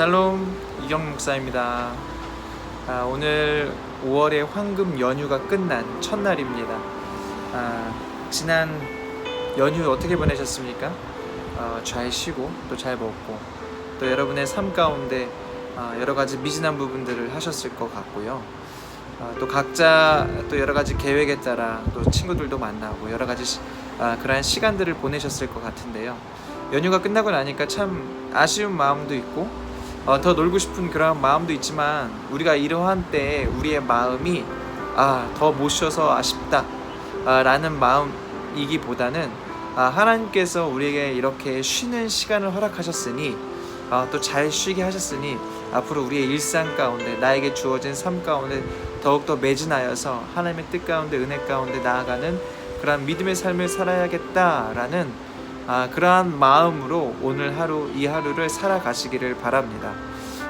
샬롬, 이경 목사입니다. 오늘 5월의 황금 연휴가 끝난 첫날입니다. 지난 연휴 어떻게 보내셨습니까? 잘 쉬고 또 잘 먹고 또 여러분의 삶 가운데 여러 가지 미진한 부분들을 하셨을 것 같고요. 또 각자 또 여러 가지 계획에 따라 또 친구들도 만나고 여러 가지 그러한 시간들을 보내셨을 것 같은데요. 연휴가 끝나고 나니까 참 아쉬운 마음도 있고 더 놀고 싶은 그런 마음도 있지만, 우리가 이러한 때에 우리의 마음이 더 못 쉬어서 아쉽다 라는 마음이기보다는 하나님께서 우리에게 이렇게 쉬는 시간을 허락하셨으니 또 잘 쉬게 하셨으니 앞으로 우리의 일상 가운데 나에게 주어진 삶 가운데 더욱더 매진하여서 하나님의 뜻 가운데 은혜 가운데 나아가는 그러한 믿음의 삶을 살아야겠다라는 그러한 마음으로 오늘 하루 이 하루를 살아가시기를 바랍니다.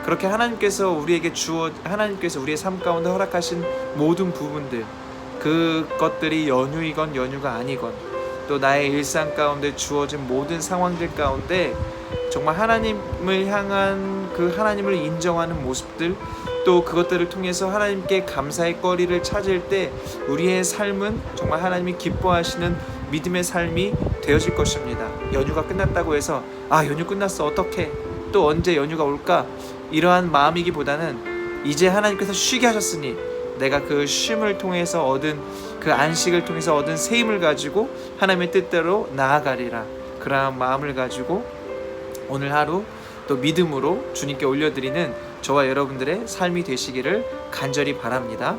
그렇게 하나님께서 우리의 삶 가운데 허락하신 모든 부분들, 그것들이 연휴이건 연휴가 아니건 또 나의 일상 가운데 주어진 모든 상황들 가운데 정말 하나님을 향한 그 하나님을 인정하는 모습들, 또 그것들을 통해서 하나님께 감사의 거리를 찾을 때 우리의 삶은 정말 하나님이 기뻐하시는 믿음의 삶이 되어질 것입니다. 연휴가 끝났다고 해서 연휴 끝났어 어떡해 또 언제 연휴가 올까, 이러한 마음이기보다는 이제 하나님께서 쉬게 하셨으니 내가 그 쉼을 통해서 얻은 그 안식을 통해서 얻은 새 힘을 가지고 하나님의 뜻대로 나아가리라, 그러한 마음을 가지고 오늘 하루 또 믿음으로 주님께 올려드리는 저와 여러분들의 삶이 되시기를 간절히 바랍니다.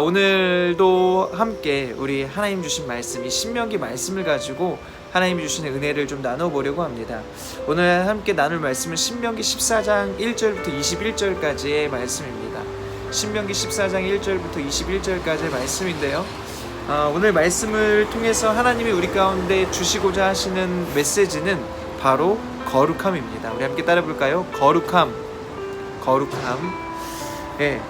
오늘도 함께 우리 하나님 주신 말씀, 이 신명기 말씀을 가지고 하나님이 주시는 은혜를 좀 나눠보려고 합니다. 오늘 함께 나눌 말씀은 신명기 14장 1절부터 21절까지의 말씀입니다. 신명기 14장 1절부터 21절까지의 말씀인데요. 오늘 말씀을 통해서 하나님이 우리 가운데 주시고자 하시는 메시지는 바로 거룩함입니다. 우리 함께 따라 볼까요? 거룩함. 예.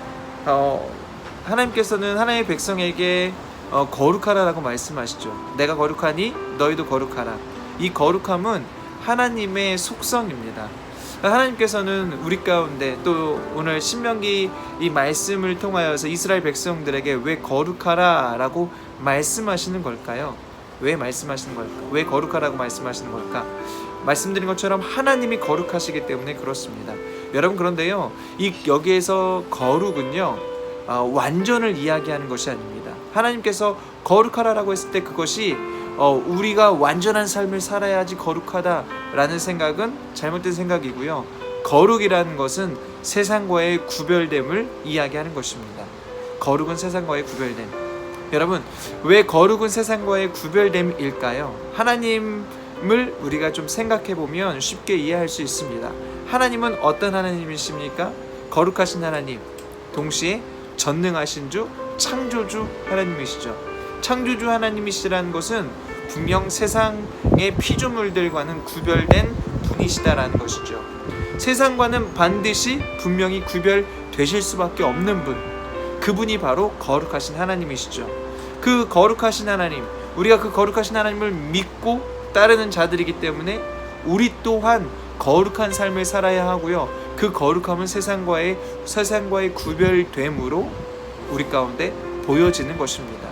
하나님께서는 하나님의 백성에게 거룩하라라고 말씀하시죠. 내가 거룩하니 너희도 거룩하라. 이 거룩함은 하나님의 속성입니다. 하나님께서는 우리 가운데 또 오늘 신명기 이 말씀을 통하여서 이스라엘 백성들에게 왜 거룩하라라고 말씀하시는 걸까요? 왜 말씀하시는 걸까? 왜 거룩하라고 말씀하시는 걸까? 말씀드린 것처럼 하나님이 거룩하시기 때문에 그렇습니다. 여러분, 그런데요, 여기에서 거룩은요 완전을 이야기하는 것이 아닙니다. 하나님께서 거룩하라라고 했을 때 그것이 우리가 완전한 삶을 살아야지 거룩하다라는 생각은 잘못된 생각이고요. 거룩이라는 것은 세상과의 구별됨을 이야기하는 것입니다. 거룩은 세상과의 구별됨. 여러분, 왜 거룩은 세상과의 구별됨일까요? 하나님을 우리가 좀 생각해보면 쉽게 이해할 수 있습니다. 하나님은 어떤 하나님이십니까? 거룩하신 하나님, 동시에 전능하신 주, 창조주 하나님이시죠. 창조주 하나님이시라는 것은 분명 세상의 피조물들과는 구별된 분이시다라는 것이죠. 세상과는 반드시 분명히 구별되실 수밖에 없는 분, 그분이 바로 거룩하신 하나님이시죠. 그 거룩하신 하나님, 우리가 그 거룩하신 하나님을 믿고 따르는 자들이기 때문에 우리 또한 거룩한 삶을 살아야 하고요. 그 거룩함은 세상과의 구별됨으로 우리 가운데 보여지는 것입니다.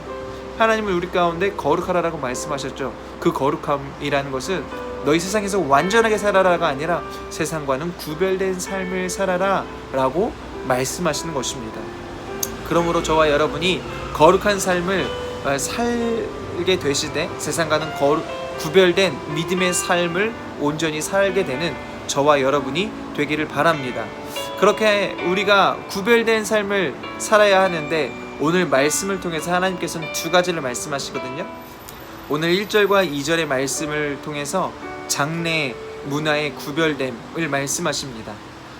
하나님은 우리 가운데 거룩하라라고 말씀하셨죠. 그 거룩함이라는 것은 너희 세상에서 완전하게 살아라가 아니라 세상과는 구별된 삶을 살아라 라고 말씀하시는 것입니다. 그러므로 저와 여러분이 거룩한 삶을 살게 되시되 세상과는 구별된 믿음의 삶을 온전히 살게 되는 저와 여러분이 되기를 바랍니다. 그렇게 우리가 구별된 삶을 살아야 하는데 오늘 말씀을 통해서 하나님께서는 두 가지를 말씀하시거든요. 오늘 1절과 2절의 말씀을 통해서 장래 문화의 구별됨을 말씀하십니다.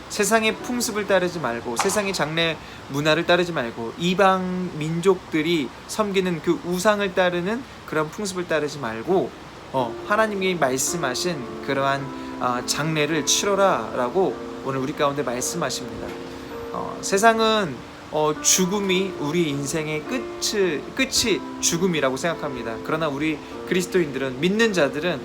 세상의 풍습을 따르지 말고, 세상의 장래 문화를 따르지 말고, 이방 민족들이 섬기는 그 우상을 따르는 그런 풍습을 따르지 말고 하나님이 말씀하신 그러한 장래를 치러라 라고 오늘 우리 가운데 말씀하십니다. 세상은 죽음이 우리 인생의 끝이 죽음이라고 생각합니다. 그러나 우리 그리스도인들은, 믿는 자들은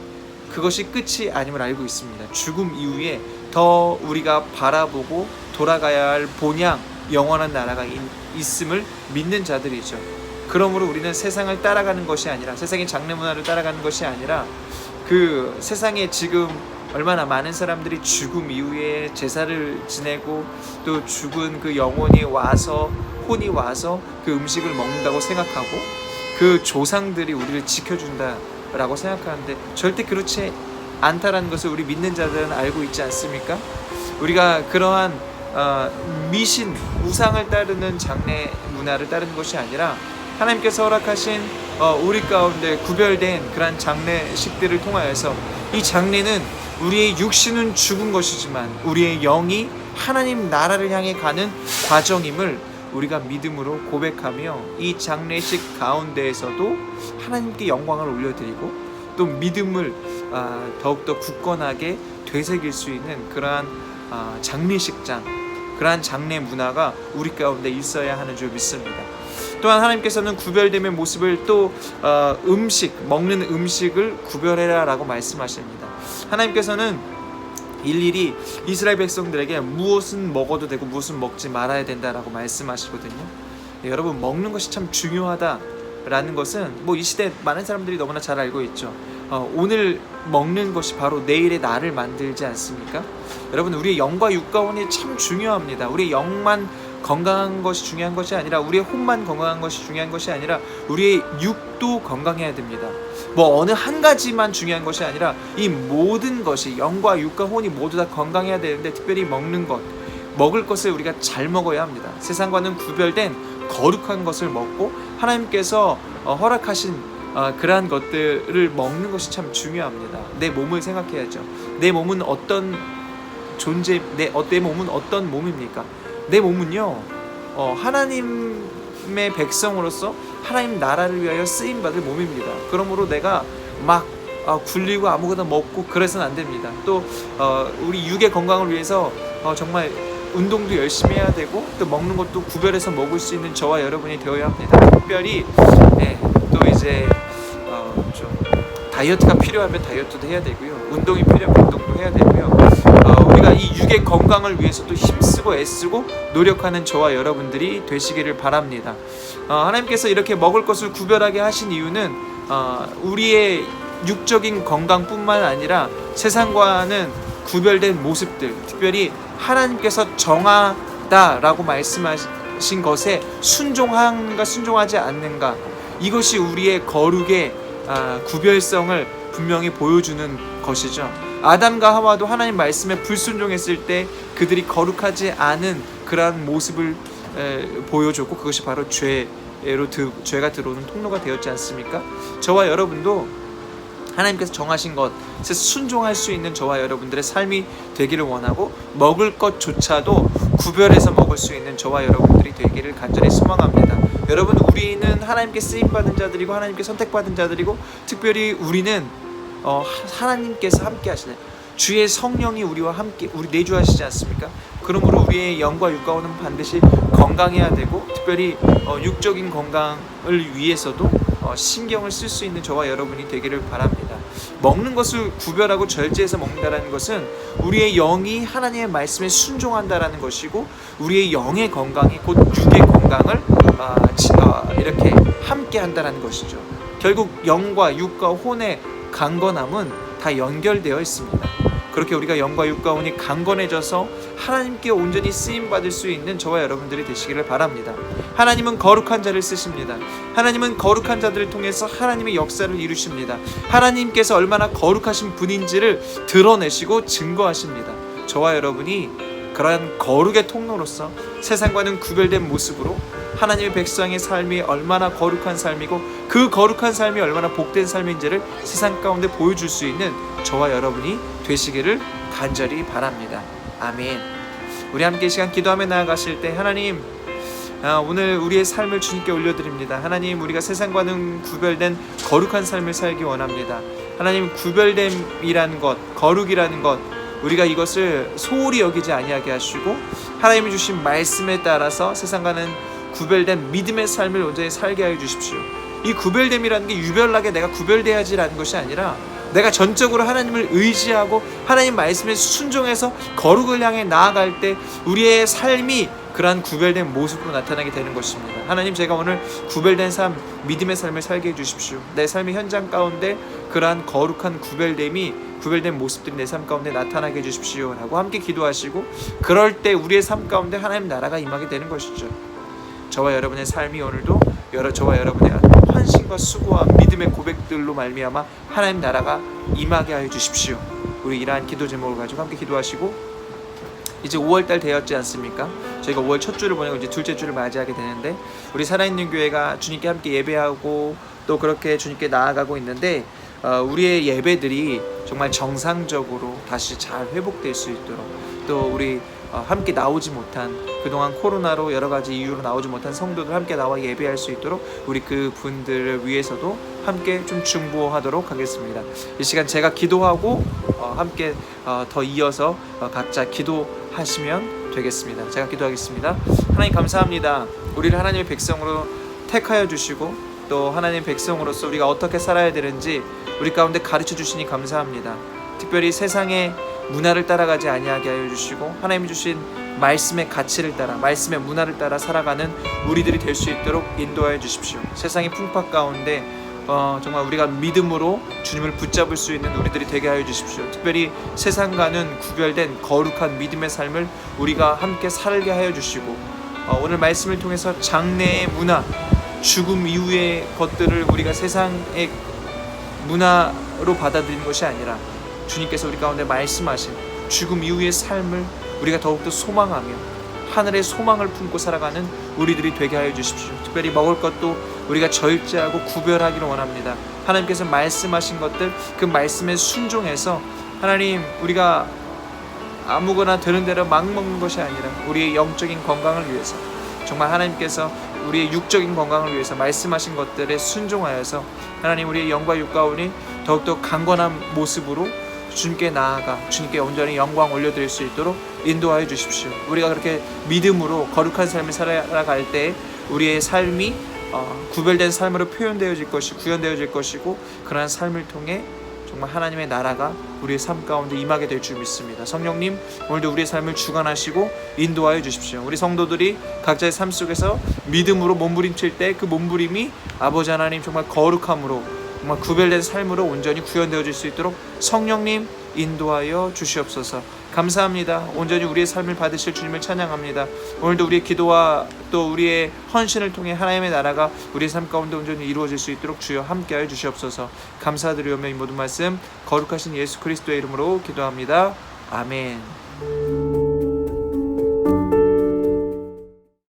그것이 끝이 아님을 알고 있습니다. 죽음 이후에 더 우리가 바라보고 돌아가야 할 본향, 영원한 나라가 있음을 믿는 자들이죠. 그러므로 우리는 세상을 따라가는 것이 아니라, 세상의 장래 문화를 따라가는 것이 아니라, 그 세상에 지금 얼마나 많은 사람들이 죽음 이후에 제사를 지내고 또 죽은 그 영혼이 와서, 혼이 와서 그 음식을 먹는다고 생각하고 그 조상들이 우리를 지켜준다라고 생각하는데, 절대 그렇지 않다라는 것을 우리 믿는 자들은 알고 있지 않습니까? 우리가 그러한 미신, 우상을 따르는 장래 문화를 따르는 것이 아니라 하나님께서 허락하신 우리 가운데 구별된 그러한 장례식들을 통하여서, 이 장례는 우리의 육신은 죽은 것이지만 우리의 영이 하나님 나라를 향해 가는 과정임을 우리가 믿음으로 고백하며, 이 장례식 가운데에서도 하나님께 영광을 올려드리고 또 믿음을 더욱더 굳건하게 되새길 수 있는 그러한 장례식장, 그러한 장례 문화가 우리 가운데 있어야 하는 줄 믿습니다. 또한 하나님께서는 구별됨의 모습을 또 먹는 음식을 구별해라 라고 말씀하십니다. 하나님께서는 일일이 이스라엘 백성들에게 무엇은 먹어도 되고 무엇은 먹지 말아야 된다라고 말씀하시거든요. 여러분, 먹는 것이 참 중요하다라는 것은 이 시대 많은 사람들이 너무나 잘 알고 있죠. 오늘 먹는 것이 바로 내일의 나를 만들지 않습니까? 여러분, 우리의 영과 육과 혼이 참 중요합니다. 우리의 영만 건강한 것이 중요한 것이 아니라, 우리의 혼만 건강한 것이 중요한 것이 아니라, 우리의 육도 건강해야 됩니다. 어느 한 가지만 중요한 것이 아니라 이 모든 것이, 영과 육과 혼이 모두 다 건강해야 되는데, 특별히 먹을 것을 우리가 잘 먹어야 합니다. 세상과는 구별된 거룩한 것을 먹고 하나님께서 허락하신 그러한 것들을 먹는 것이 참 중요합니다. 내 몸을 생각해야죠. 내 몸은 어떤 내 몸은 어떤 몸입니까? 내 몸은요, 하나님의 백성으로서 하나님 나라를 위하여 쓰임받을 몸입니다. 그러므로 내가 막 굴리고 아무거나 먹고 그래서는 안 됩니다. 또 우리 육의 건강을 위해서 정말 운동도 열심히 해야 되고, 또 먹는 것도 구별해서 먹을 수 있는 저와 여러분이 되어야 합니다. 특별히 또 이제 좀 다이어트가 필요하면 다이어트도 해야 되고요, 운동이 필요하면 운동도 해야 되고요, 우리가 이 육의 건강을 위해서도 힘쓰고 애쓰고 노력하는 저와 여러분들이 되시기를 바랍니다. 하나님께서 이렇게 먹을 것을 구별하게 하신 이유는 우리의 육적인 건강뿐만 아니라 세상과는 구별된 모습들, 특별히 하나님께서 정하다라고 말씀하신 것에 순종한가 순종하지 않는가, 이것이 우리의 거룩의 구별성을 분명히 보여주는 것이죠. 아담과 하와도 하나님 말씀에 불순종했을 때 그들이 거룩하지 않은 그러한 모습을 보여줬고, 그것이 바로 죄가 들어오는 통로가 되었지 않습니까? 저와 여러분도 하나님께서 정하신 것에 순종할 수 있는 저와 여러분들의 삶이 되기를 원하고, 먹을 것조차도 구별해서 먹을 수 있는 저와 여러분들이 되기를 간절히 소망합니다. 여러분, 우리는 하나님께 쓰임받은 자들이고 하나님께 선택받은 자들이고, 특별히 우리는 하나님께서 함께 하시는 주의 성령이 우리와 함께 내주하시지 않습니까? 그러므로 우리의 영과 육과 혼은 반드시 건강해야 되고, 특별히 육적인 건강을 위해서도 신경을 쓸 수 있는 저와 여러분이 되기를 바랍니다. 먹는 것을 구별하고 절제해서 먹는다는 것은 우리의 영이 하나님의 말씀에 순종한다라는 것이고, 우리의 영의 건강이 곧 육의 건강을 이렇게 함께 한다는 것이죠. 결국 영과 육과 혼의 강건함은 다 연결되어 있습니다. 그렇게 우리가 영과 육과 혼이 강건해져서 하나님께 온전히 쓰임받을 수 있는 저와 여러분들이 되시기를 바랍니다. 하나님은 거룩한 자를 쓰십니다. 하나님은 거룩한 자들을 통해서 하나님의 역사를 이루십니다. 하나님께서 얼마나 거룩하신 분인지를 드러내시고 증거하십니다. 저와 여러분이 그러한 거룩의 통로로서 세상과는 구별된 모습으로 하나님의 백성의 삶이 얼마나 거룩한 삶이고, 그 거룩한 삶이 얼마나 복된 삶인지를 세상 가운데 보여줄 수 있는 저와 여러분이 되시기를 간절히 바랍니다. 아멘. 우리 함께 이 시간 기도하며 나아가실 때, 하나님, 오늘 우리의 삶을 주님께 올려드립니다. 하나님, 우리가 세상과는 구별된 거룩한 삶을 살기 원합니다. 하나님, 구별됨이라는 것, 거룩이라는 것, 우리가 이것을 소홀히 여기지 아니하게 하시고, 하나님이 주신 말씀에 따라서 세상과는 구별된 믿음의 삶을 온전히 살게 하여 주십시오. 이 구별됨이라는 게 유별나게 내가 구별돼야지라는 것이 아니라, 내가 전적으로 하나님을 의지하고 하나님 말씀에 순종해서 거룩을 향해 나아갈 때 우리의 삶이 그러한 구별된 모습으로 나타나게 되는 것입니다. 하나님, 제가 오늘 구별된 삶, 믿음의 삶을 살게 해주십시오. 내 삶의 현장 가운데 그러한 거룩한 구별된 모습들이 내 삶 가운데 나타나게 해주십시오 라고 함께 기도하시고, 그럴 때 우리의 삶 가운데 하나님 나라가 임하게 되는 것이죠. 저와 여러분의 삶이 오늘도 저와 여러분의 헌신과 수고와 믿음의 고백들로 말미암아 하나님 나라가 임하게 하여 주십시오. 우리 이러한 기도 제목을 가지고 함께 기도하시고, 이제 5월달 되었지 않습니까? 저희가 5월 첫 주를 보내고 이제 둘째 주를 맞이하게 되는데, 우리 살아있는 교회가 주님께 함께 예배하고 또 그렇게 주님께 나아가고 있는데, 우리의 예배들이 정말 정상적으로 다시 잘 회복될 수 있도록, 또 우리 함께 나오지 못한, 그동안 코로나로 여러 가지 이유로 나오지 못한 성도들 함께 나와 예배할 수 있도록 우리 그 분들을 위해서도 함께 좀 중보하도록 하겠습니다. 이 시간 제가 기도하고 함께 더 이어서 각자 기도하시면 되겠습니다. 제가 기도하겠습니다. 하나님, 감사합니다. 우리를 하나님의 백성으로 택하여 주시고 또 하나님의 백성으로서 우리가 어떻게 살아야 되는지 우리 가운데 가르쳐 주시니 감사합니다. 특별히 세상의 문화를 따라가지 아니하게 하여 주시고, 하나님이 주신 말씀의 가치를 따라, 말씀의 문화를 따라 살아가는 우리들이 될 수 있도록 인도하여 주십시오. 세상의 풍파 가운데 정말 우리가 믿음으로 주님을 붙잡을 수 있는 우리들이 되게 하여 주십시오. 특별히 세상과는 구별된 거룩한 믿음의 삶을 우리가 함께 살게 하여 주시고, 오늘 말씀을 통해서 장래의 문화, 죽음 이후의 것들을 우리가 세상의 문화로 받아들이는 것이 아니라 주님께서 우리 가운데 말씀하신 죽음 이후의 삶을 우리가 더욱더 소망하며 하늘의 소망을 품고 살아가는 우리들이 되게 하여 주십시오. 특별히 먹을 것도 우리가 절제하고 구별하기를 원합니다. 하나님께서 말씀하신 것들, 그 말씀에 순종해서 하나님, 우리가 아무거나 되는 대로 막 먹는 것이 아니라 우리의 영적인 건강을 위해서, 정말 하나님께서 우리의 육적인 건강을 위해서 말씀하신 것들에 순종하여서 하나님, 우리의 영과 육가운이 더욱더 강건한 모습으로 주님께 나아가 주님께 온전히 영광 올려드릴 수 있도록 인도하여 주십시오. 우리가 그렇게 믿음으로 거룩한 삶을 살아갈 때 우리의 삶이 구별된 삶으로 구현되어질 것이고, 그러한 삶을 통해 정말 하나님의 나라가 우리의 삶 가운데 임하게 될 줄 믿습니다. 성령님, 오늘도 우리의 삶을 주관하시고 인도하여 주십시오. 우리 성도들이 각자의 삶 속에서 믿음으로 몸부림칠 때 그 몸부림이 아버지 하나님 정말 거룩함으로, 정말 구별된 삶으로 온전히 구현되어질 수 있도록 성령님 인도하여 주시옵소서. 감사합니다. 온전히 우리의 삶을 받으실 주님을 찬양합니다. 오늘도 우리의 기도와 또 우리의 헌신을 통해 하나님의 나라가 우리의 삶 가운데 온전히 이루어질 수 있도록 주여 함께하여 주시옵소서. 감사드리오며 이 모든 말씀 거룩하신 예수 그리스도의 이름으로 기도합니다. 아멘.